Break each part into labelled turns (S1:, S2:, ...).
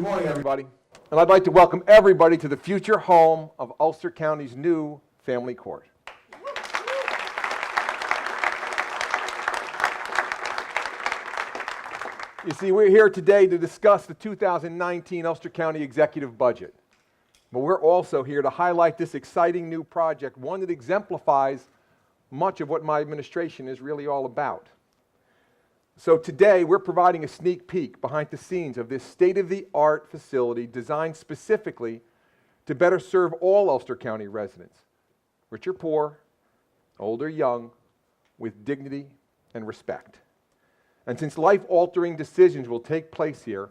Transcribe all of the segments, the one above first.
S1: Good morning, everybody. And I'd like to welcome everybody to the future home of Ulster County's new family court. You see, we're here today to discuss the 2019 Ulster County Executive Budget. But we're also here to highlight this exciting new project, one that exemplifies much of what my administration is really all about. So today, we're providing a sneak peek behind the scenes of this state-of-the-art facility designed specifically to better serve all Ulster County residents, rich or poor, old or young, with dignity and respect. And since life-altering decisions will take place here,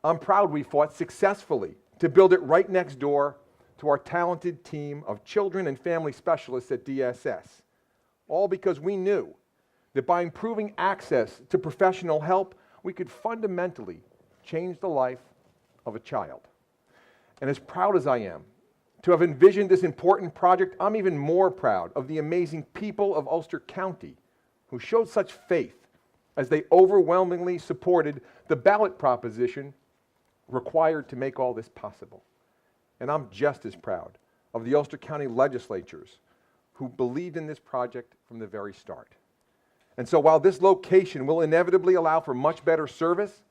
S1: I'm proud we fought successfully to build it right next door to our talented team of children and family specialists at DSS, all because we knew that by improving access to professional help, we could fundamentally change the life of a child. And as proud as I am to have envisioned this important project, I'm even more proud of the amazing people of Ulster County who showed such faith as they overwhelmingly supported the ballot proposition required to make all this possible. And I'm just as proud of the Ulster County legislatures who believed in this project from the very start. And so while this location will inevitably allow for much better service,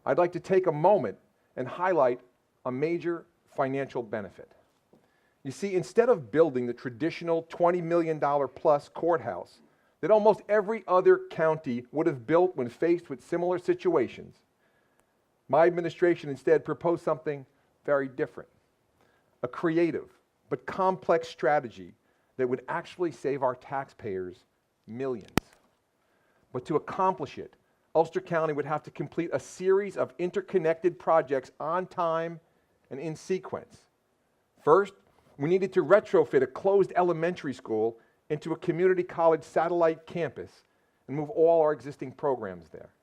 S1: I'd like to take a moment and highlight a major financial benefit. You see, instead of building the traditional $20 million plus courthouse that almost every other county would have built when faced with similar situations, my administration instead proposed something very different. A creative but complex strategy that would actually save our taxpayers millions. But to accomplish it, Ulster County would have to complete a series of interconnected projects on time and in sequence. First, we needed to retrofit a closed elementary school into a community college satellite campus and move all our existing programs there.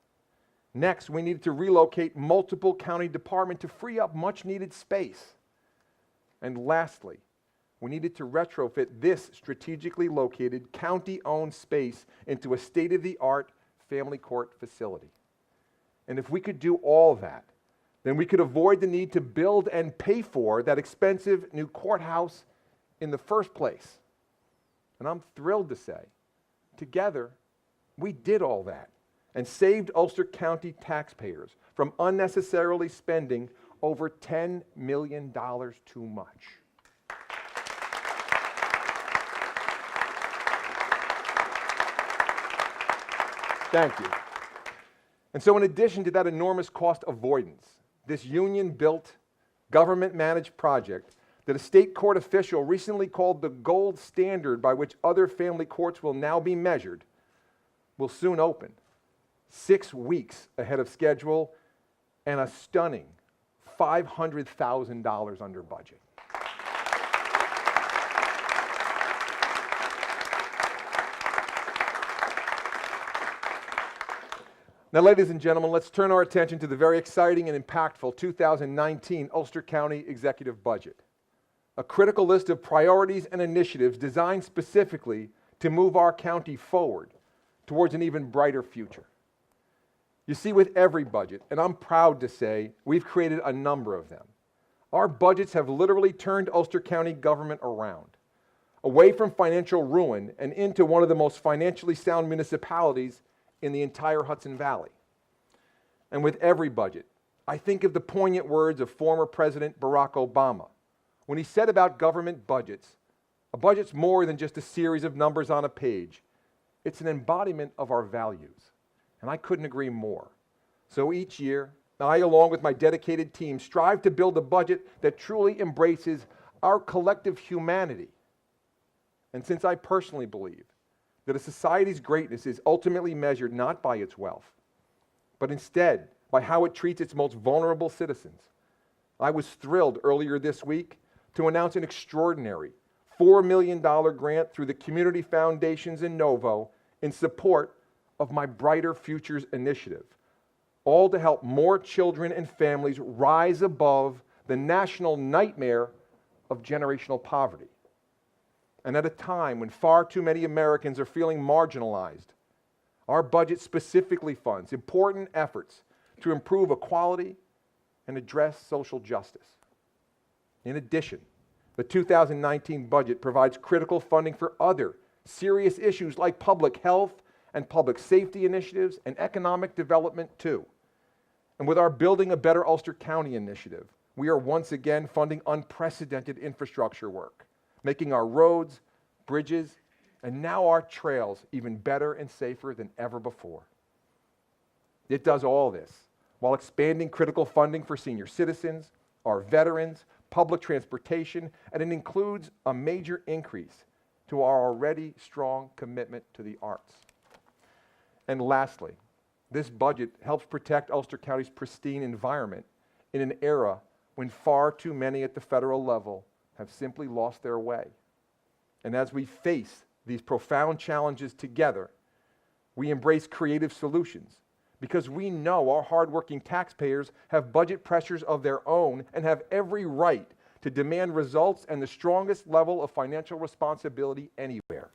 S1: Next, we needed to relocate multiple county departments to free up much needed space. And lastly, we needed to retrofit this strategically located county-owned space into a state-of-the-art family court facility. And if we could do all that, then we could avoid the need to build and pay for that expensive new courthouse in the first place. And I'm thrilled to say, together, we did all that and saved Ulster County taxpayers from unnecessarily spending over $10 million too much. Thank you. And so in addition to that enormous cost avoidance, this union-built, government-managed project that a state court official recently called the gold standard by which other family courts will now be measured, will soon open 6 weeks ahead of schedule and a stunning $500,000 under budget. Now, ladies and gentlemen, let's turn our attention to the very exciting and impactful 2019 Ulster County Executive Budget, a critical list of priorities and initiatives designed specifically to move our county forward towards an even brighter future. You see, with every budget, and I'm proud to say we've created a number of them, our budgets have literally turned Ulster County government around, away from financial ruin and into one of the most financially sound municipalities in the entire Hudson Valley. And with every budget, I think of the poignant words of former President Barack Obama when he said about government budgets, a budget's more than just a series of numbers on a page. It's an embodiment of our values. And I couldn't agree more. So each year, I, along with my dedicated team, strive to build a budget that truly embraces our collective humanity. And since I personally believe that a society's greatness is ultimately measured not by its wealth, but instead by how it treats its most vulnerable citizens, I was thrilled earlier this week to announce an extraordinary $4 million grant through the Community Foundations in Novo in support of my Brighter Futures initiative, all to help more children and families rise above the national nightmare of generational poverty. And at a time when far too many Americans are feeling marginalized, our budget specifically funds important efforts to improve equality and address social justice. In addition, the 2019 budget provides critical funding for other serious issues like public health and public safety initiatives and economic development too. And with our Building a Better Ulster County initiative, we are once again funding unprecedented infrastructure work, making our roads, bridges, and now our trails even better and safer than ever before. It does all this while expanding critical funding for senior citizens, our veterans, public transportation, and it includes a major increase to our already strong commitment to the arts. And lastly, this budget helps protect Ulster County's pristine environment in an era when far too many at the federal level have simply lost their way. And as we face these profound challenges together, we embrace creative solutions because we know our hardworking taxpayers have budget pressures of their own and have every right to demand results and the strongest level of financial responsibility anywhere.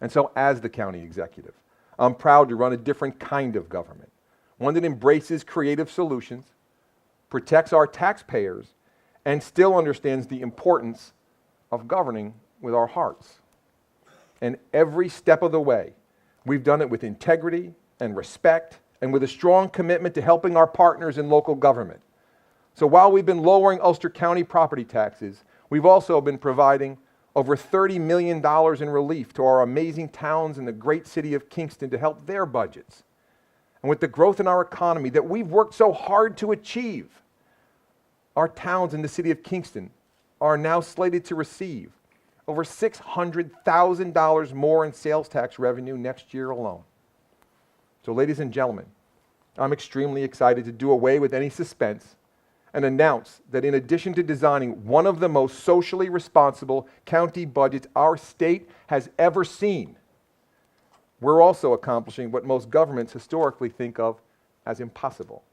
S1: And so as the county executive, I'm proud to run a different kind of government, one that embraces creative solutions, protects our taxpayers, and still understands the importance of governing with our hearts. And every step of the way, we've done it with integrity and respect and with a strong commitment to helping our partners in local government. So while we've been lowering Ulster County property taxes, we've also been providing over $30 million in relief to our amazing towns in the great city of Kingston to help their budgets. And with the growth in our economy that we've worked so hard to achieve, our towns in the city of Kingston are now slated to receive over $600,000 more in sales tax revenue next year alone. So ladies and gentlemen, I'm extremely excited to do away with any suspense and announce that in addition to designing one of the most socially responsible county budgets our state has ever seen, we're also accomplishing what most governments historically think of as impossible.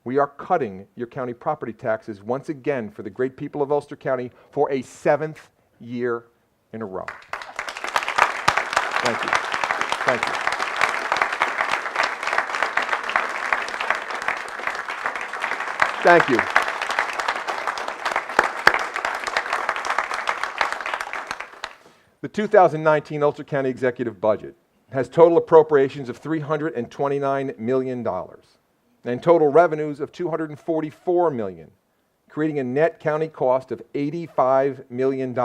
S1: We are cutting your county property taxes once again for the great people of Ulster County for a 7th year in a row. Thank you. Thank you. Thank you. The 2019 Ulster County Executive Budget has total appropriations of $329 million and total revenues of $244 million, creating a net county cost of $85 million.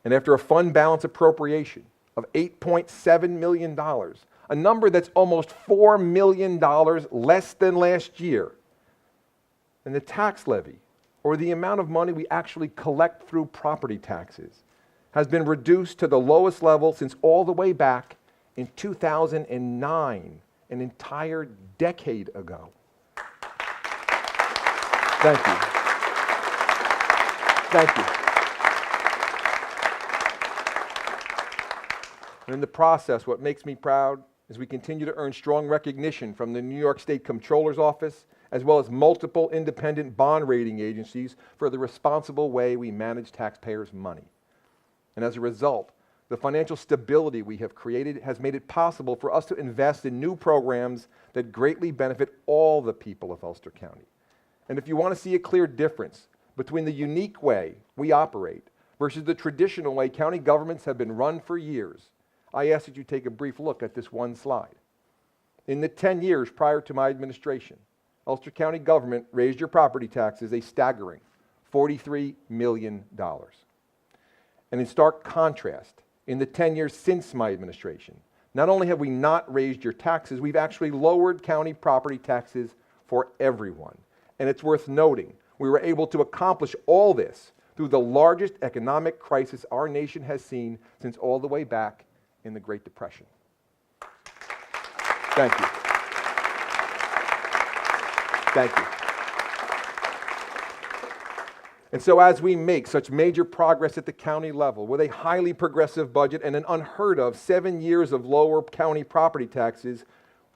S1: And after a fund balance appropriation of $8.7 million, a number that's almost $4 million less than last year, and the tax levy, or the amount of money we actually collect through property taxes, has been reduced to the lowest level since all the way back in 2009, an entire decade ago. Thank you. Thank you. And in the process, what makes me proud is we continue to earn strong recognition from the New York State Comptroller's Office, as well as multiple independent bond rating agencies for the responsible way we manage taxpayers' money. And as a result, the financial stability we have created has made it possible for us to invest in new programs that greatly benefit all the people of Ulster County. And if you want to see a clear difference between the unique way we operate versus the traditional way county governments have been run for years, I ask that you take a brief look at this one slide. In the 10 years prior to my administration, Ulster County government raised your property taxes a staggering $43 million. And in stark contrast, in the 10 years since my administration, not only have we not raised your taxes, we've actually lowered county property taxes for everyone. And it's worth noting, we were able to accomplish all this through the largest economic crisis our nation has seen since all the way back in the Great Depression. Thank you. Thank you. And so as we make such major progress at the county level with a highly progressive budget and an unheard of 7 years of lower county property taxes,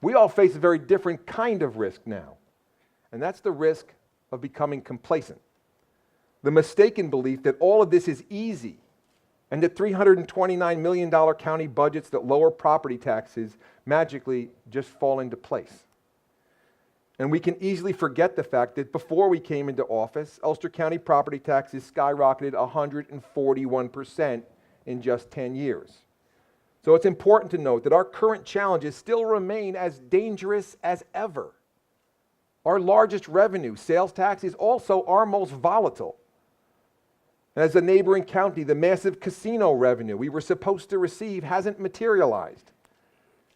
S1: we all face a very different kind of risk now. And that's the risk of becoming complacent. The mistaken belief that all of this is easy and that $329 million county budgets that lower property taxes magically just fall into place. And we can easily forget the fact that before we came into office, Ulster County property taxes skyrocketed 141% in just 10 years. So it's important to note that our current challenges still remain as dangerous as ever. Our largest revenue, sales tax, is also our most volatile. As a neighboring county, the massive casino revenue we were supposed to receive hasn't materialized.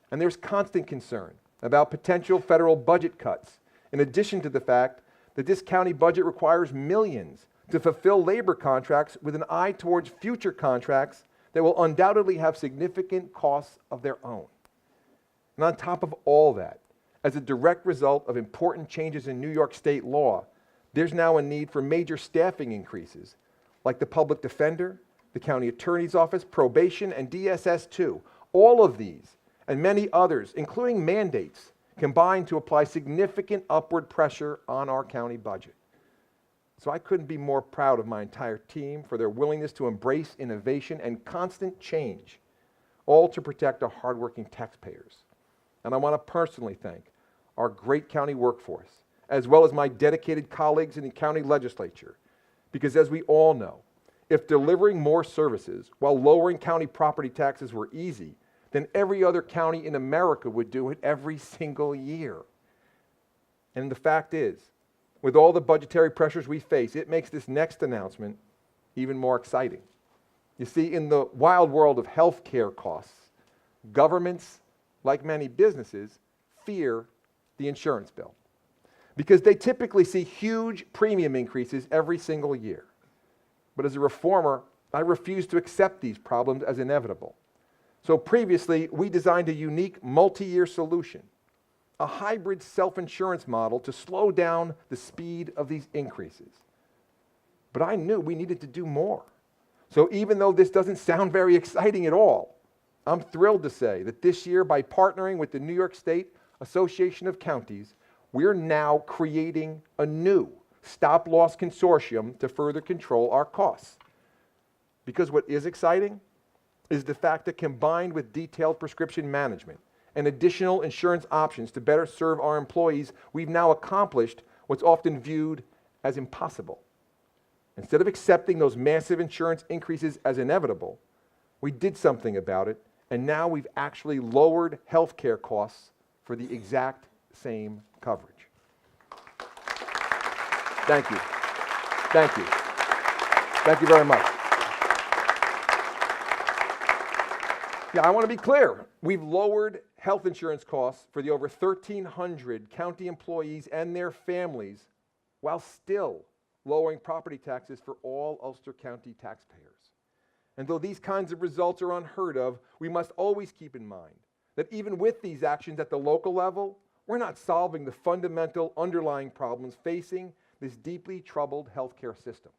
S1: And there's constant concern about potential federal budget cuts, in addition to the fact that this county budget requires millions to fulfill labor contracts with an eye towards future contracts that will undoubtedly have significant costs of their own. And on top of all that, as a direct result of important changes in New York state law, there's now a need for major staffing increases, like the public defender, the county attorney's office, probation, and DSS-2. All of these, and many others, including mandates, combine to apply significant upward pressure on our county budget. So I couldn't be more proud of my entire team for their willingness to embrace innovation and constant change, all to protect our hardworking taxpayers. And I want to personally thank our great county workforce, as well as my dedicated colleagues in the county legislature, because as we all know, if delivering more services while lowering county property taxes were easy, then every other county in America would do it every single year. And the fact is, with all the budgetary pressures we face, it makes this next announcement even more exciting. You see, in the wild world of healthcare costs, governments, like many businesses, fear the insurance bill because they typically see huge premium increases every single year. But as a reformer, I refuse to accept these problems as inevitable. So previously, we designed a unique multi-year solution, a hybrid self-insurance model to slow down the speed of these increases. But I knew we needed to do more. So even though this doesn't sound very exciting at all, I'm thrilled to say that this year, by partnering with the New York State Association of Counties, we're now creating a new stop-loss consortium to further control our costs. Because what is exciting is the fact that combined with detailed prescription management and additional insurance options to better serve our employees, we've now accomplished what's often viewed as impossible. Instead of accepting those massive insurance increases as inevitable, we did something about it, and now we've actually lowered healthcare costs for the exact same coverage. Thank you. Thank you. Thank you very much. Yeah, I want to be clear. We've lowered health insurance costs for the over 1,300 county employees and their families while still lowering property taxes for all Ulster County taxpayers. And though these kinds of results are unheard of, we must always keep in mind that even with these actions at the local level, we're not solving the fundamental underlying problems facing this deeply troubled healthcare system.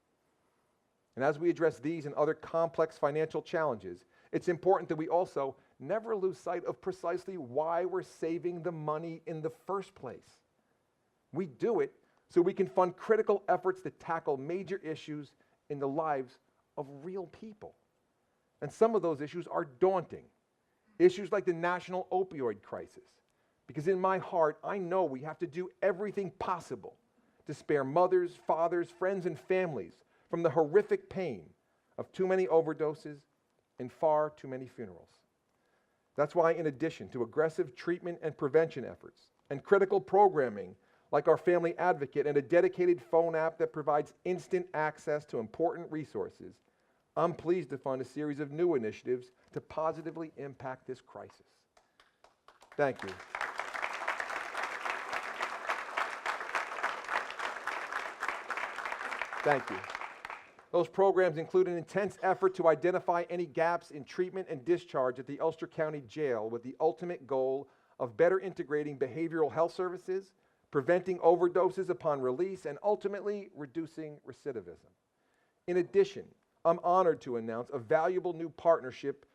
S1: And as we address these and other complex financial challenges, it's important that we also never lose sight of precisely why we're saving the money in the first place. We do it so we can fund critical efforts that tackle major issues in the lives of real people. And some of those issues are daunting. Issues like the national opioid crisis. Because in my heart, I know we have to do everything possible to spare mothers, fathers, friends, and families from the horrific pain of too many overdoses and far too many funerals. That's why, in addition to aggressive treatment and prevention efforts and critical programming like our Family Advocate and a dedicated phone app that provides instant access to important resources, I'm pleased to fund a series of new initiatives to positively impact this crisis. Thank you. Thank you. Those programs include an intense effort to identify any gaps in treatment and discharge at the Ulster County Jail with the ultimate goal of better integrating behavioral health services, preventing overdoses upon release, and ultimately reducing recidivism. In addition, I'm honored to announce a valuable new partnership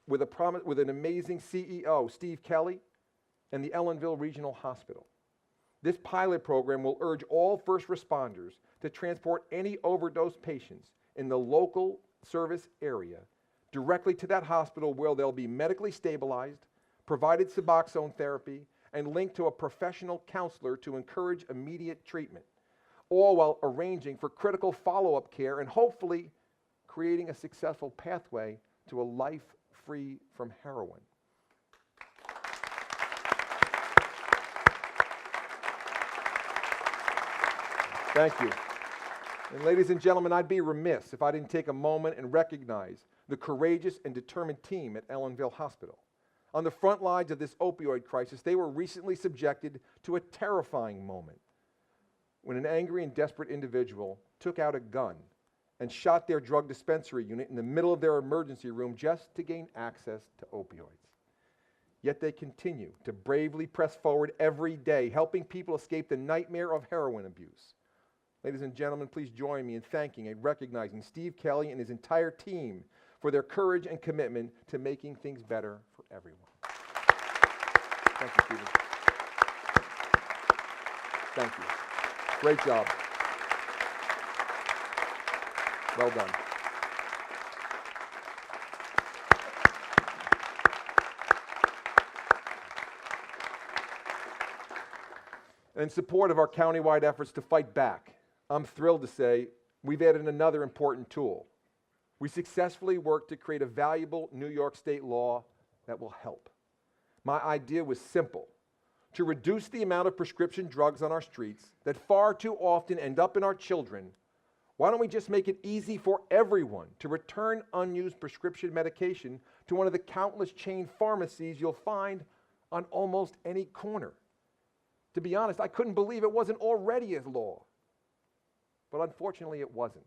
S1: with an amazing CEO, Steve Kelly, and the Ellenville Regional Hospital. This pilot program will urge all first responders to transport any overdose patients in the local service area directly to that hospital where they'll be medically stabilized, provided Suboxone therapy, and linked to a professional counselor to encourage immediate treatment, all while arranging for critical follow-up care and hopefully creating a successful pathway to a life free from heroin. Thank you. And ladies and gentlemen, I'd be remiss if I didn't take a moment and recognize the courageous and determined team at Ellenville Hospital. On the front lines of this opioid crisis, they were recently subjected to a terrifying moment when an angry and desperate individual took out a gun and shot their drug dispensary unit in the middle of their emergency room just to gain access to opioids. Yet they continue to bravely press forward every day, helping people escape the nightmare of heroin abuse. Ladies and gentlemen, please join me in thanking and recognizing Steve Kelly and his entire team for their courage and commitment to making things better for everyone. Thank you, Stephen. Thank you. Great job. Well done. In support of our countywide efforts to fight back, I'm thrilled to say we've added another important tool. We successfully worked to create a valuable New York State law that will help. My idea was simple: to reduce the amount of prescription drugs on our streets that far too often end up in our children. Why don't we just make it easy for everyone to return unused prescription medication to one of the countless chain pharmacies you'll find on almost any corner? To be honest, I couldn't believe it wasn't already a law. But unfortunately, it wasn't.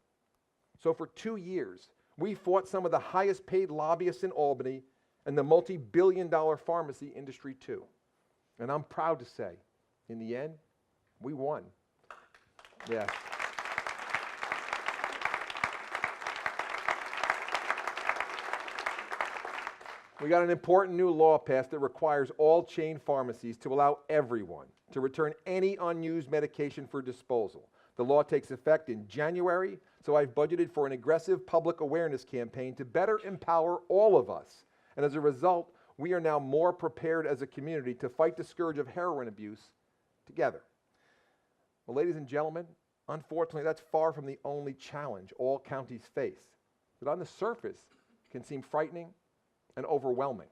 S1: So for 2 years, we fought some of the highest paid lobbyists in Albany and the multi-billion-dollar pharmacy industry too. And I'm proud to say, in the end, we won. Yes. We got an important new law passed that requires all chain pharmacies to allow everyone to return any unused medication for disposal. The law takes effect in January, so I've budgeted for an aggressive public awareness campaign to better empower all of us. And as a result, we are now more prepared as a community to fight the scourge of heroin abuse together. Well, ladies and gentlemen, unfortunately, that's far from the only challenge all counties face. But on the surface, it can seem frightening and overwhelming.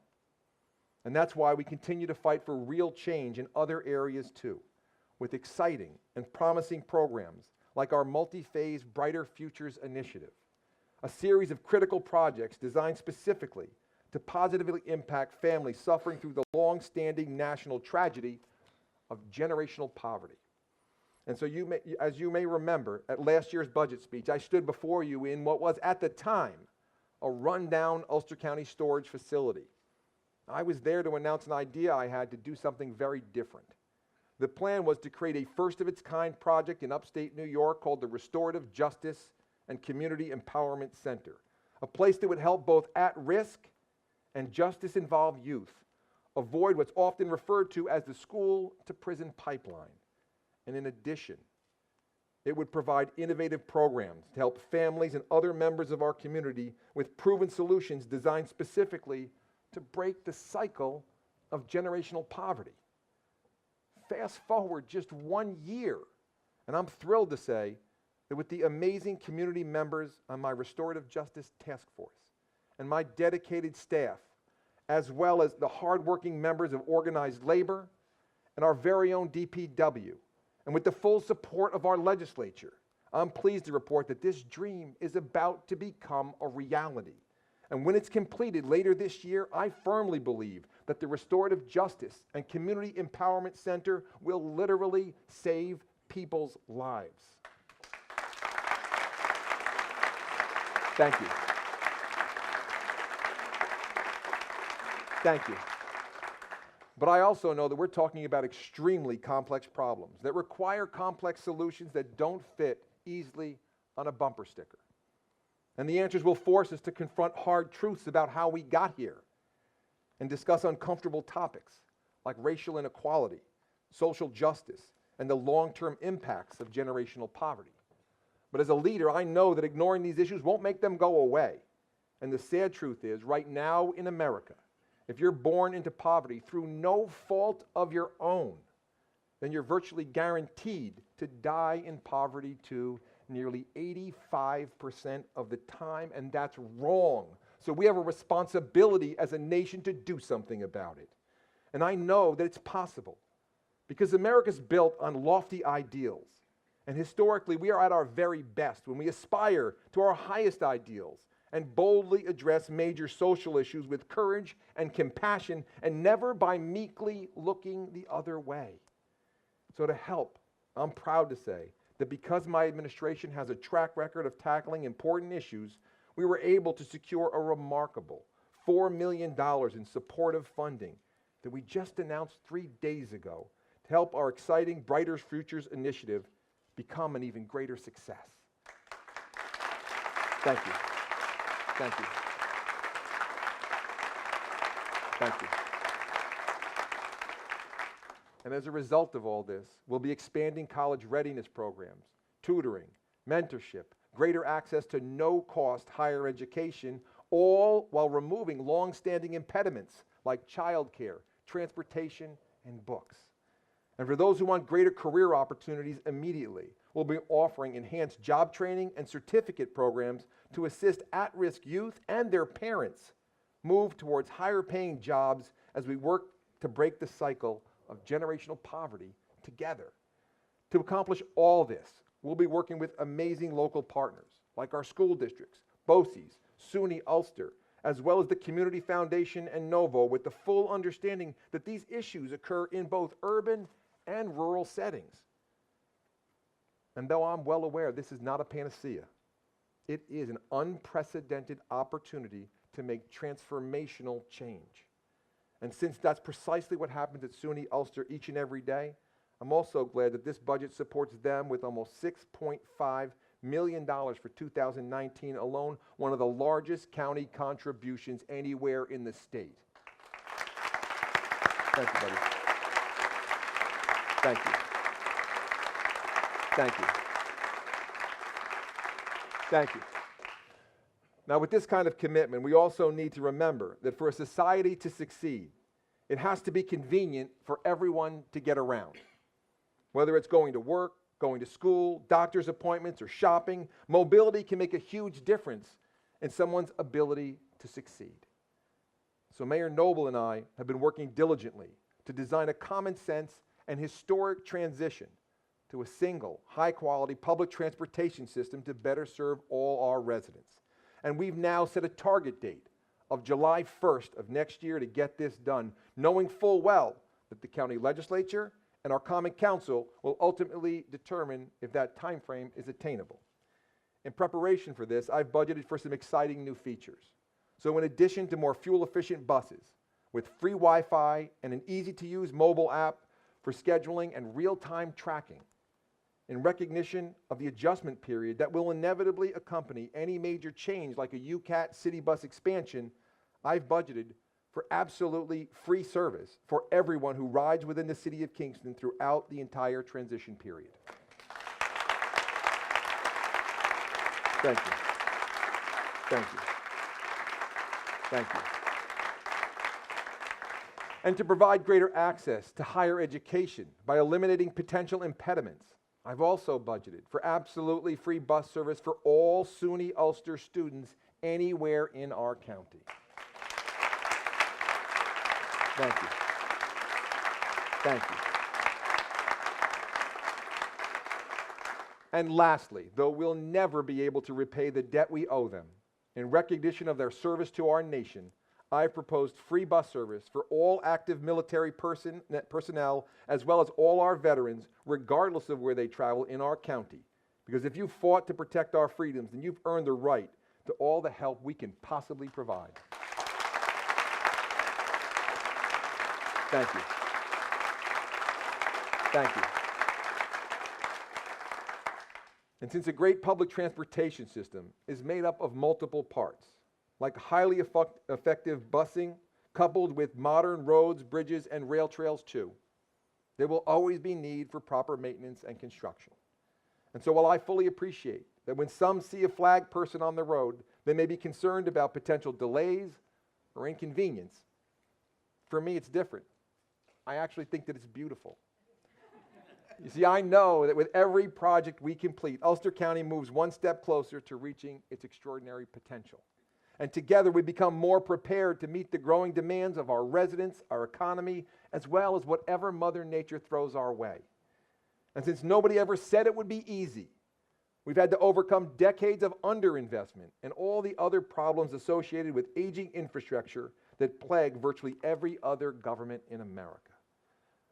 S1: And that's why we continue to fight for real change in other areas too, with exciting and promising programs like our multi-phase Brighter Futures initiative, a series of critical projects designed specifically to positively impact families suffering through the long-standing national tragedy of generational poverty. And so as you may remember, at last year's budget speech, I stood before you in what was at the time a rundown Ulster County storage facility. I was there to announce an idea I had to do something very different. The plan was to create a first-of-its-kind project in upstate New York called the Restorative Justice and Community Empowerment Center, a place that would help both at-risk and justice-involved youth avoid what's often referred to as the school-to-prison pipeline. And in addition, it would provide innovative programs to help families and other members of our community with proven solutions designed specifically to break the cycle of generational poverty. Fast forward just 1 year, and I'm thrilled to say that with the amazing community members on my Restorative Justice Task Force and my dedicated staff, as well as the hardworking members of organized labor and our very own DPW, and with the full support of our legislature, I'm pleased to report that this dream is about to become a reality. And when it's completed later this year, I firmly believe that the Restorative Justice and Community Empowerment Center will literally save people's lives. Thank you. Thank you. But I also know that we're talking about extremely complex problems that require complex solutions that don't fit easily on a bumper sticker. And the answers will force us to confront hard truths about how we got here and discuss uncomfortable topics like racial inequality, social justice, and the long-term impacts of generational poverty. But as a leader, I know that ignoring these issues won't make them go away. And the sad truth is, right now in America, if you're born into poverty through no fault of your own, then you're virtually guaranteed to die in poverty too, nearly 85% of the time, and that's wrong. So we have a responsibility as a nation to do something about it. And I know that it's possible because America's built on lofty ideals. And historically, we are at our very best when we aspire to our highest ideals and boldly address major social issues with courage and compassion and never by meekly looking the other way. So to help, I'm proud to say that because my administration has a track record of tackling important issues, we were able to secure a remarkable $4 million in supportive funding that we just announced 3 days ago to help our exciting Brighter Futures initiative become an even greater success. Thank you. Thank you. Thank you. And as a result of all this, we'll be expanding college readiness programs, tutoring, mentorship, greater access to no-cost higher education, all while removing long-standing impediments like childcare, transportation, and books. And for those who want greater career opportunities immediately, we'll be offering enhanced job training and certificate programs to assist at-risk youth and their parents move towards higher-paying jobs as we work to break the cycle of generational poverty together. To accomplish all this, we'll be working with amazing local partners like our school districts, BOCES, SUNY Ulster, as well as the Community Foundation and Novo, with the full understanding that these issues occur in both urban and rural settings. And though I'm well aware this is not a panacea, it is an unprecedented opportunity to make transformational change. And since that's precisely what happens at SUNY Ulster each and every day, I'm also glad that this budget supports them with almost $6.5 million for 2019 alone, one of the largest county contributions anywhere in the state. Thank you, buddy. Thank you. Thank you. Thank you. Now, with this kind of commitment, we also need to remember that for a society to succeed, it has to be convenient for everyone to get around. Whether it's going to work, going to school, doctor's appointments, or shopping, mobility can make a huge difference in someone's ability to succeed. So Mayor Noble and I have been working diligently to design a common sense and historic transition to a single, high-quality public transportation system to better serve all our residents. And we've now set a target date of July 1st of next year to get this done, knowing full well that the county legislature and our common council will ultimately determine if that time frame is attainable. In preparation for this, I've budgeted for some exciting new features. So in addition to more fuel-efficient buses with free Wi-Fi and an easy-to-use mobile app for scheduling and real-time tracking, in recognition of the adjustment period that will inevitably accompany any major change like a UCAT city bus expansion, I've budgeted for absolutely free service for everyone who rides within the city of Kingston throughout the entire transition period. Thank you. Thank you. Thank you. And to provide greater access to higher education by eliminating potential impediments, I've also budgeted for absolutely free bus service for all SUNY Ulster students anywhere in our county. Thank you. Thank you. And lastly, though we'll never be able to repay the debt we owe them, in recognition of their service to our nation, I've proposed free bus service for all active military personnel, as well as all our veterans, regardless of where they travel in our county. Because if you fought to protect our freedoms, then you've earned the right to all the help we can possibly provide. Thank you. Thank you. And since a great public transportation system is made up of multiple parts, like highly effective busing coupled with modern roads, bridges, and rail trails too, there will always be need for proper maintenance and construction. And so while I fully appreciate that when some see a flag person on the road, they may be concerned about potential delays or inconvenience, For me, it's different. I actually think that it's beautiful. You see, I know that with every project we complete, Ulster County moves one step closer to reaching its extraordinary potential. And together we become more prepared to meet the growing demands of our residents, our economy, as well as whatever Mother Nature throws our way. And since nobody ever said it would be easy, we've had to overcome decades of underinvestment and all the other problems associated with aging infrastructure that plague virtually every other government in America.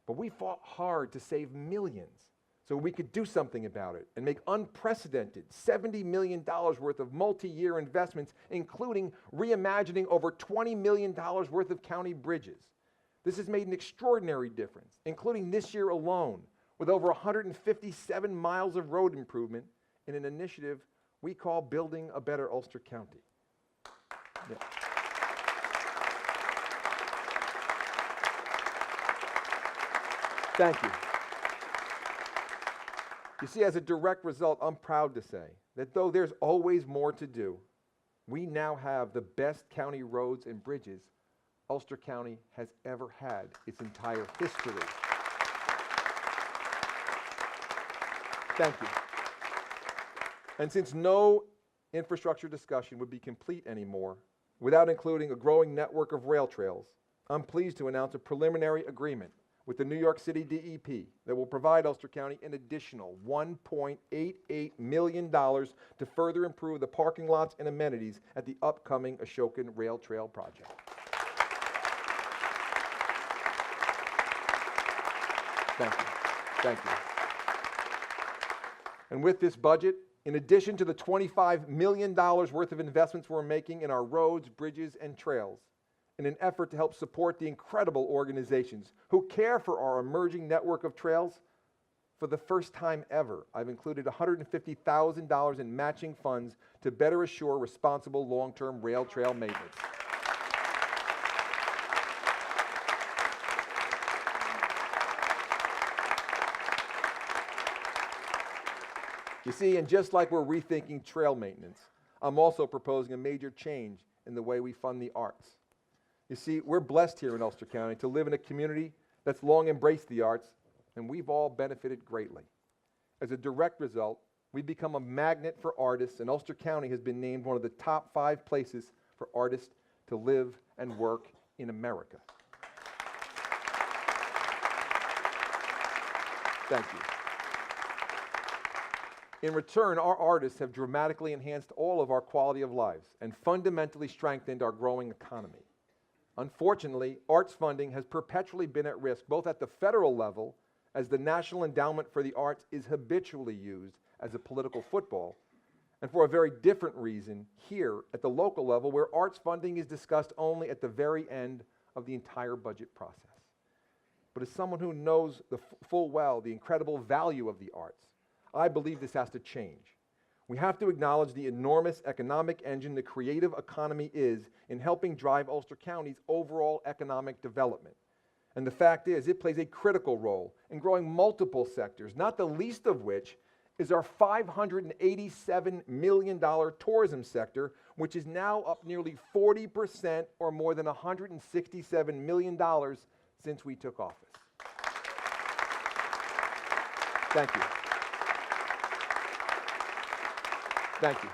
S1: But we fought hard to save millions so we could do something about it and make unprecedented $70 million worth of multi-year investments, including reimagining over $20 million worth of county bridges. This has made an extraordinary difference, including this year alone, with over 157 miles of road improvement in an initiative we call Building a Better Ulster County. Yeah. Thank you. You see, as a direct result, I'm proud to say that though there's always more to do, we now have the best county roads and bridges Ulster County has ever had its entire history. Thank you. And since no infrastructure discussion would be complete anymore without including a growing network of rail trails, I'm pleased to announce a preliminary agreement with the New York City DEP that will provide Ulster County an additional $1.88 million to further improve the parking lots and amenities at the upcoming Ashokan Rail Trail project. Thank you. Thank you. And with this budget, in addition to the $25 million worth of investments we're making in our roads, bridges, and trails, in an effort to help support the incredible organizations who care for our emerging network of trails, for the first time ever, I've included $150,000 in matching funds to better assure responsible long-term rail trail maintenance. You see, and just like we're rethinking trail maintenance, I'm also proposing a major change in the way we fund the arts. You see, we're blessed here in Ulster County to live in a community that's long embraced the arts, and we've all benefited greatly. As a direct result, we've become a magnet for artists, and Ulster County has been named one of the top 5 places for artists to live and work in America. Thank you. In return, our artists have dramatically enhanced all of our quality of lives and fundamentally strengthened our growing economy. Unfortunately, arts funding has perpetually been at risk, both at the federal level, as the National Endowment for the Arts is habitually used as a political football, and for a very different reason here at the local level, where arts funding is discussed only at the very end of the entire budget process. But as someone who knows full well the incredible value of the arts, I believe this has to change. We have to acknowledge the enormous economic engine the creative economy is in helping drive Ulster County's overall economic development. And the fact is, it plays a critical role in growing multiple sectors, not the least of which is our $587 million tourism sector, which is now up nearly 40% or more than $167 million since we took office. Thank you. Thank you.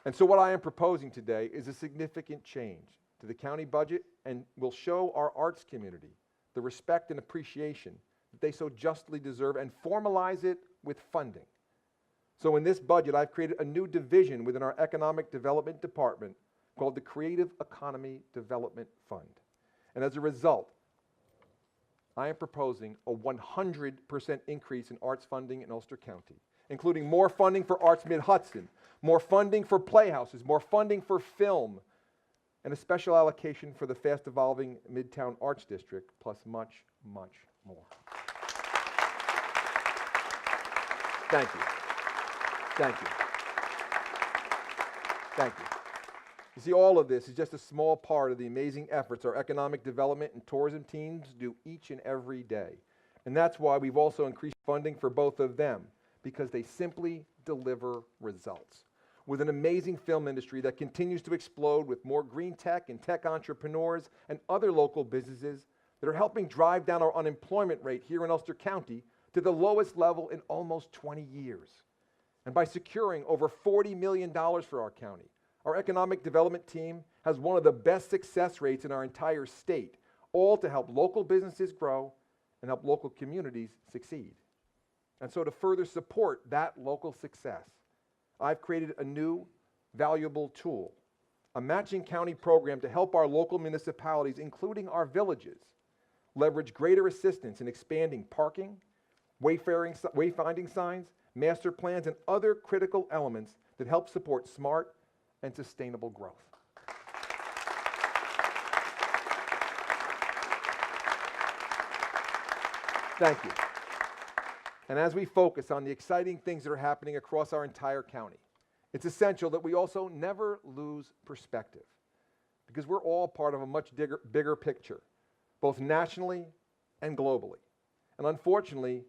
S1: And so what I am proposing today is a significant change to the county budget and will show our arts community the respect and appreciation that they so justly deserve and formalize it with funding. So in this budget, I've created a new division within our Economic Development Department called the Creative Economy Development Fund. And as a result, I am proposing a 100% increase in arts funding in Ulster County, including more funding for Arts Mid-Hudson, more funding for playhouses, more funding for film, and a special allocation for the fast-evolving Midtown Arts District, plus much, much more. Thank you. Thank you. Thank you. You see, all of this is just a small part of the amazing efforts our economic development and tourism teams do each and every day. And that's why we've also increased funding for both of them, because they simply deliver results. with an amazing film industry that continues to explode with more green tech and tech entrepreneurs and other local businesses that are helping drive down our unemployment rate here in Ulster County to the lowest level in almost 20 years. And by securing over $40 million for our county, our economic development team has one of the best success rates in our entire state, all to help local businesses grow and help local communities succeed. And so to further support that local success, I've created a new, valuable tool, a matching county program to help our local municipalities, including our villages, leverage greater assistance in expanding parking, wayfinding signs, master plans, and other critical elements that help support smart and sustainable growth. Thank you. And as we focus on the exciting things that are happening across our entire county, it's essential that we also never lose perspective, because we're all part of a much bigger picture, both nationally and globally. And unfortunately,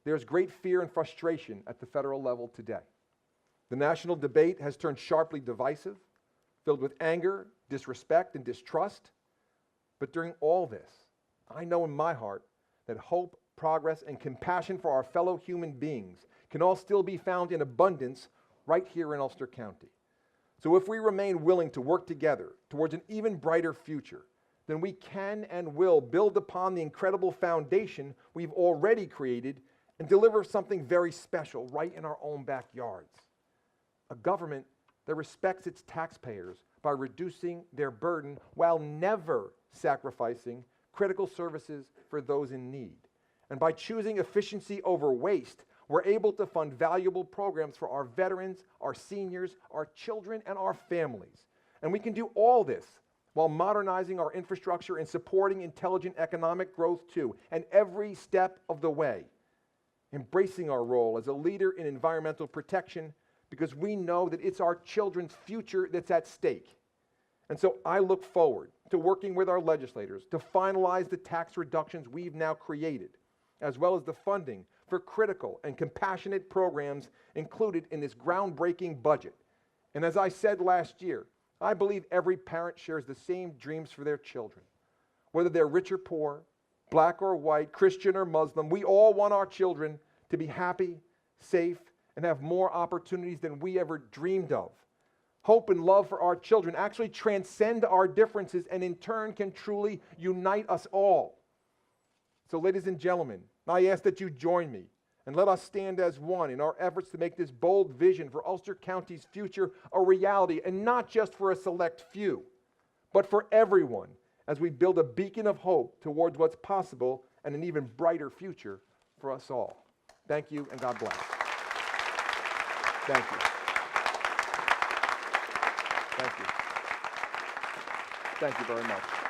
S1: there's great fear and frustration at the federal level today. The national debate has turned sharply divisive, filled with anger, disrespect, and distrust. But during all this, I know in my heart that hope, progress, and compassion for our fellow human beings can all still be found in abundance right here in Ulster County. So if we remain willing to work together towards an even brighter future, then we can and will build upon the incredible foundation we've already created and deliver something very special right in our own backyards. A government that respects its taxpayers by reducing their burden while never sacrificing critical services for those in need. And by choosing efficiency over waste, we're able to fund valuable programs for our veterans, our seniors, our children, and our families. And we can do all this while modernizing our infrastructure and supporting intelligent economic growth too, and every step of the way, embracing our role as a leader in environmental protection, because we know that it's our children's future that's at stake. And so I look forward to working with our legislators to finalize the tax reductions we've now created, as well as the funding for critical and compassionate programs included in this groundbreaking budget. And as I said last year, I believe every parent shares the same dreams for their children. Whether they're rich or poor, black or white, Christian or Muslim, we all want our children to be happy, safe, and have more opportunities than we ever dreamed of. Hope and love for our children actually transcend our differences and in turn can truly unite us all. So ladies and gentlemen, I ask that you join me and let us stand as one in our efforts to make this bold vision for Ulster County's future a reality, and not just for a select few, but for everyone, as we build a beacon of hope towards what's possible and an even brighter future for us all. Thank you, and God bless. Thank you. Thank you. Thank you very much.